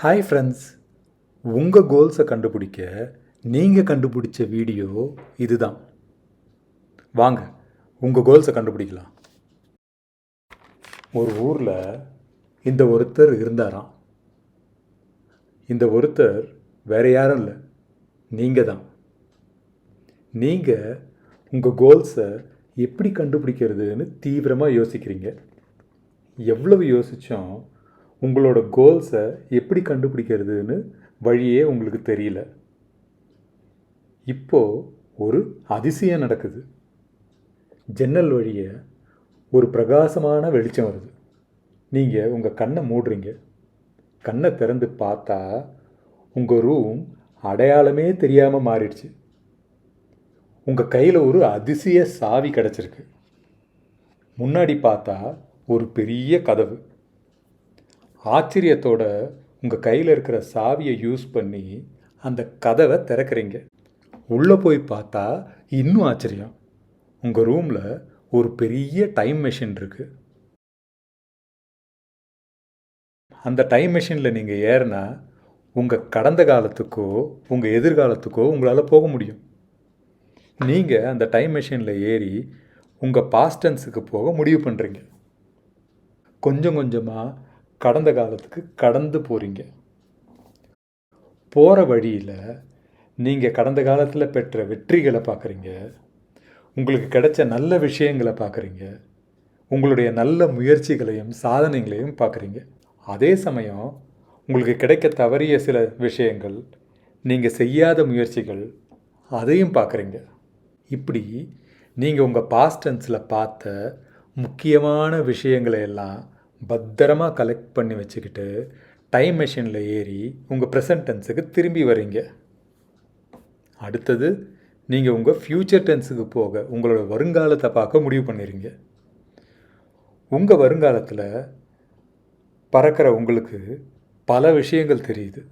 Hi friends, உங்கள் கோல்ஸை கண்டுபிடிக்க நீங்கள் கண்டுபிடிச்ச வீடியோ இதுதான். வாங்க உங்கள் கோல்ஸை கண்டுபிடிக்கலாம். ஒரு ஊரில் இந்த ஒருத்தர் இருந்தாராம். இந்த ஒருத்தர் வேறு யாரும் இல்லை, நீங்கள் தான். நீங்கள் உங்கள் கோல்ஸை எப்படி கண்டுபிடிக்கிறதுன்னு தீவிரமாக யோசிக்கிறீங்க. எவ்வளவு யோசித்தோம் உங்களோட கோல்ஸை எப்படி கண்டுபிடிக்கிறதுன்னு வழியே உங்களுக்கு தெரியல. இப்போது ஒரு அதிசயம் நடக்குது. ஜன்னல் வழியே ஒரு பிரகாசமான வெளிச்சம் வருது. நீங்கள் உங்கள் கண்ணை மூடுறீங்க. கண்ணை திறந்து பார்த்தா உங்கள் ரூம் அடையாளமே தெரியாமல் மாறிடுச்சு. உங்கள் கையில் ஒரு அதிசய சாவி கிடச்சிருக்கு. முன்னாடி பார்த்தா ஒரு பெரிய கதவு. ஆச்சரியத்தோட உங்கள் கையில் இருக்கிற சாவியை யூஸ் பண்ணி அந்த கதவை திறக்கிறீங்க. உள்ளே போய் பார்த்தா இன்னும் ஆச்சரியம். உங்கள் ரூமில் ஒரு பெரிய டைம் மெஷின் இருக்குது. அந்த டைம் மெஷினில் நீங்கள் ஏறினா உங்கள் கடந்த காலத்துக்கோ உங்கள் எதிர்காலத்துக்கோ உங்களால் போக முடியும். நீங்கள் அந்த டைம் மெஷினில் ஏறி உங்கள் பாஸ்ட் டென்ஸுக்கு போக முடிவு பண்ணுறீங்க. கொஞ்சம் கொஞ்சமாக கடந்த காலத்துக்கு கடந்து போகிறீங்க. போகிற வழியில் நீங்கள் கடந்த காலத்தில் பெற்ற வெற்றிகளை பார்க்குறீங்க. உங்களுக்கு கிடைச்ச நல்ல விஷயங்களை பார்க்குறீங்க. உங்களுடைய நல்ல முயற்சிகளையும் சாதனைகளையும் பார்க்குறீங்க. அதே சமயம் உங்களுக்கு கிடைக்க தவறிய சில விஷயங்கள், நீங்கள் செய்யாத முயற்சிகள், அதையும் பார்க்குறீங்க. இப்படி நீங்கள் உங்கள் பாஸ்ட் டென்ஸில் பார்த்த முக்கியமான விஷயங்களை எல்லாம் பத்திரமாக கலெக்ட் பண்ணி வச்சுக்கிட்டு டைம் மெஷினில் ஏறி உங்கள் ப்ரெசன்ட் டென்ஸுக்கு திரும்பி வரீங்க. அடுத்தது நீங்கள் உங்கள் ஃப்யூச்சர் டென்ஸுக்கு போக உங்களோட வருங்காலத்தை பார்க்க முடிவு பண்ணிடுறீங்க. உங்கள் வருங்காலத்தில் பறக்கிற உங்களுக்கு பல விஷயங்கள் தெரியுது.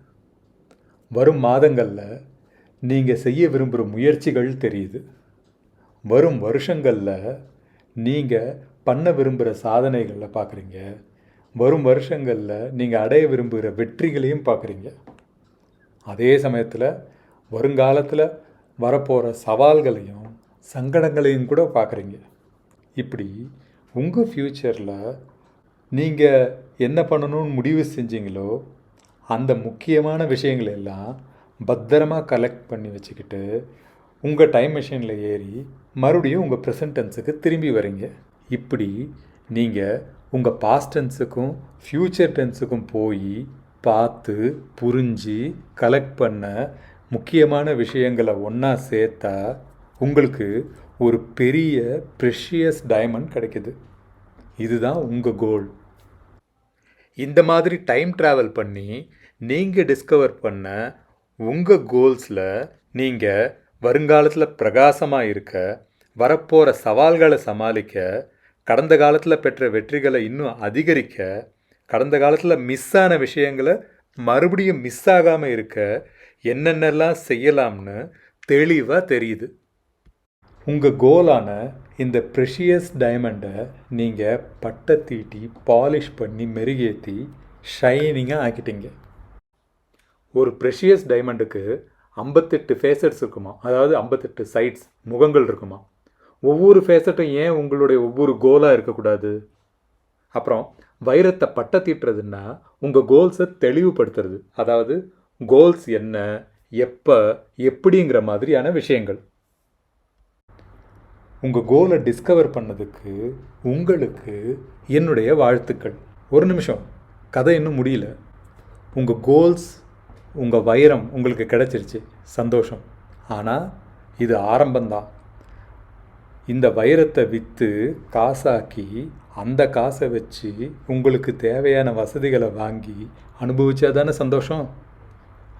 வரும் மாதங்களில் நீங்கள் செய்ய விரும்புகிற முயற்சிகள் தெரியுது. வரும் வருஷங்களில் நீங்கள் பண்ண விரும்புகிற சாதனைகளில் பார்க்குறீங்க. வரும் வருஷங்களில் நீங்கள் அடைய விரும்புகிற வெற்றிகளையும் பார்க்குறீங்க. அதே சமயத்தில் வருங்காலத்தில் வரப்போகிற சவால்களையும் சங்கடங்களையும் கூட பார்க்குறீங்க. இப்படி உங்கள் ஃப்யூச்சரில் நீங்கள் என்ன பண்ணணும்னு முடிவு செஞ்சீங்களோ அந்த முக்கியமான விஷயங்களை எல்லாம் பத்திரமாக கலெக்ட் பண்ணி வச்சுக்கிட்டு உங்கள் டைம் மெஷினில் ஏறி மறுபடியும் உங்கள் ப்ரெசன்ட் டென்ஸுக்கு திரும்பி வரீங்க. இப்படி நீங்கள் உங்கள் பாஸ்ட் டென்ஸுக்கும் ஃப்யூச்சர் டென்ஸுக்கும் போய் பார்த்து புரிஞ்சு கலெக்ட் பண்ண முக்கியமான விஷயங்களை ஒன்றா சேர்த்தா உங்களுக்கு ஒரு பெரிய ப்ரெஷியஸ் டைமண்ட் கிடைக்குது. இதுதான் உங்கள் கோல். இந்த மாதிரி டைம் ட்ராவல் பண்ணி நீங்கள் டிஸ்கவர் பண்ண உங்கள் கோல்ஸில் நீங்கள் வருங்காலத்தில் பிரகாசமாக இருக்க, வரப்போகிற சவால்களை சமாளிக்க, கடந்த காலத்தில் பெற்ற வெற்றிகளை இன்னும் அதிகரிக்க, கடந்த காலத்தில் மிஸ் ஆன விஷயங்களை மறுபடியும் மிஸ் ஆகாமல் இருக்க என்னென்னலாம் செய்யலாம்னு தெளிவாக தெரியுது. உங்கள் கோலான இந்த ப்ரெஷியஸ் டைமண்டை நீங்கள் பட்டை தீட்டி பாலிஷ் பண்ணி மெருகேற்றி ஷைனிங்காக ஆக்கிட்டீங்க. ஒரு ப்ரெஷியஸ் டைமண்டுக்கு 58 ஃபேஸட்ஸ் இருக்குமா, அதாவது 58 சைட்ஸ், முகங்கள் இருக்குமா. ஒவ்வொரு ஃபேஸட்டும் ஏன் உங்களுடைய ஒவ்வொரு கோலாக இருக்கக்கூடாது? அப்புறம் வைரத்தை பட்டை தீட்டுறதுன்னா உங்கள் கோல்ஸை தெளிவுபடுத்துறது. அதாவது கோல்ஸ் என்ன, எப்போ, எப்படிங்கிற மாதிரியான விஷயங்கள். உங்கள் கோலை டிஸ்கவர் பண்ணதுக்கு உங்களுக்கு என்னுடைய வாழ்த்துக்கள். ஒரு நிமிஷம், கதை இன்னும் முடியல. உங்கள் கோல்ஸ், உங்கள் வைரம் உங்களுக்கு கிடச்சிருச்சு, சந்தோஷம். ஆனால் இது ஆரம்பம்தான். இந்த வைரத்தை விற்று காசாக்கி அந்த காசை வச்சு உங்களுக்கு தேவையான வசதிகளை வாங்கி அனுபவிச்சா தானே சந்தோஷம்.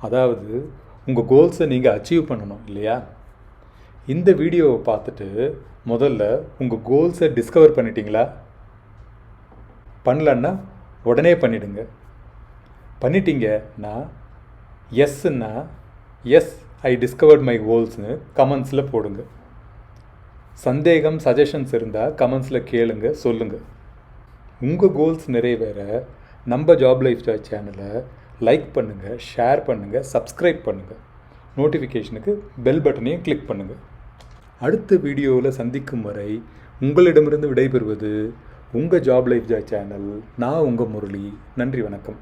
அதாவது உங்கள் கோல்ஸை நீங்கள் அச்சீவ் பண்ணணும் இல்லையா? இந்த வீடியோவை பார்த்துட்டு முதல்ல உங்கள் கோல்ஸை டிஸ்கவர் பண்ணிட்டீங்களா? பண்ணலன்னா உடனே பண்ணிவிடுங்க. பண்ணிட்டீங்கன்னா எஸ்ன்னா எஸ் ஐ டிஸ்கவர்ட் மை கோல்ஸ்னு கமெண்ட்ஸில் போடுங்க. சந்தேகம், சஜஷன்ஸ் இருந்தால் கமெண்ட்ஸில் கேளுங்க, சொல்லுங்கள். உங்கள் கோல்ஸ் நிறைவேற நம்ம ஜாப் லைஃப் ஸ்டைல் சேனலை லைக் பண்ணுங்கள், ஷேர் பண்ணுங்கள், சப்ஸ்கிரைப் பண்ணுங்கள். நோட்டிஃபிகேஷனுக்கு பெல் பட்டனையும் கிளிக் பண்ணுங்கள். அடுத்த வீடியோவில் சந்திக்கும் வரை உங்களிடமிருந்து விடைபெறுவது உங்கள் ஜாப் லைஃப் ஜாய் சேனல். நான் உங்கள் முரளி. நன்றி, வணக்கம்.